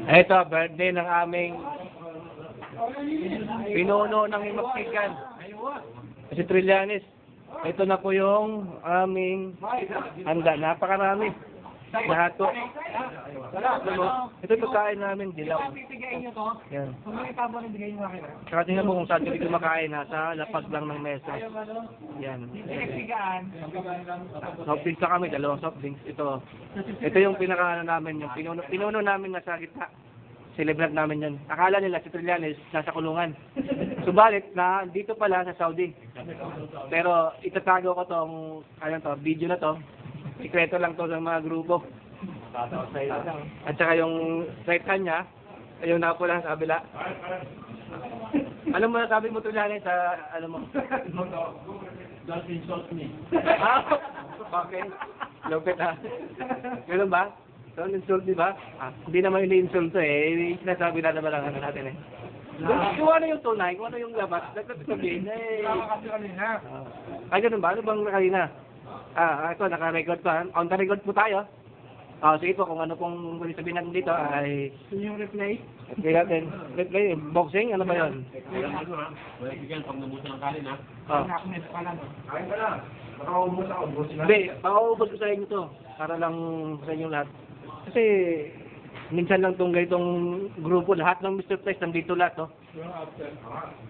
Ito, birthday ng aming pinuno ng Himagsikan. Si Trillanes. Ito na po yung aming handa. Napakarami. Lahat po. Ito yung pagkain namin, dilaw. Yan. Saka tingnan mo kung saan kami kumakain, nasa lapag lang ng mesa. Yan. Soft drinks na kami, dalawang soft drinks. Ito yung pinaka namin, yung pinuno namin nasa gitna. Celebrate namin yan. Akala nila si Trillanes nasa kulungan. Subalit na dito pala sa Saudi. Pero itatago ko tong video na to. Sikreto lang to sa mga grupo. At saka yung right hand niya, ayun na po lang sa kabila. Ano mo sabi mo Trillanes sa ano mo? Don't insult me. Okay. Lupit ha. Ganun ba? Don't insult, di ba? Hindi naman ini-insult to eh. Sinasabi na naman lang natin eh. Kung ano yung tunay, kung ano yung labat, dapat sabihin eh. Kasi kanina. Ay, ganun ba? Ano bang kanina? Ito, naka-record pa. On the record po tayo. Sige po, kung ano pong sabihin natin dito ay... Yung replay? Replay natin. Replay, boxing, ano ba yun? Wala bigyan pag nabusan ng kanin ha. Kain ka na. Nakaubos ako. Hindi, pakaubos ko sa inyo to. Para lang sa inyo lahat. Kasi minsan lang itong ganitong grupo, lahat ng Mr. Price nandito lahat, no?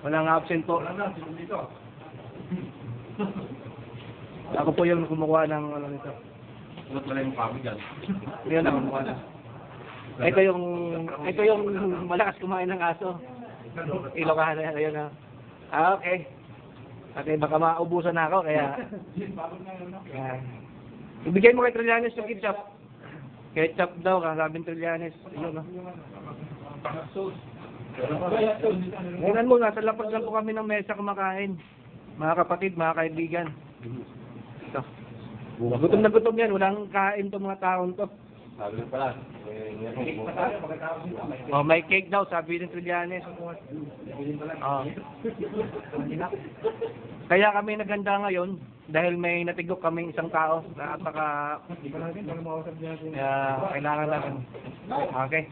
Walang absent po. Ako po yung kumukuha ng ano nito. Ba't wala yung kami dyan? Yun ang kumukuha na. Ito yung malakas kumain ng aso. Ilokahan na yun na. Okay. Okay, baka maubusan na ako, kaya... Ibigay mo kay Trillanes yung ketchup. Ketchup daw, kasabing Trillanes. Yun, no? Ngayon mo, nasa lapag lang po kami ng mesa kumakain. Mga kapatid, mga kaibigan. Ito. Gutom na gutom yan, walang kain to mga taon to. Sabi lang pala. May cake daw, sabi ng Trillanes. Kaya kami naganda ngayon dahil may natigok kaming isang tao na kailangan natin. Okay.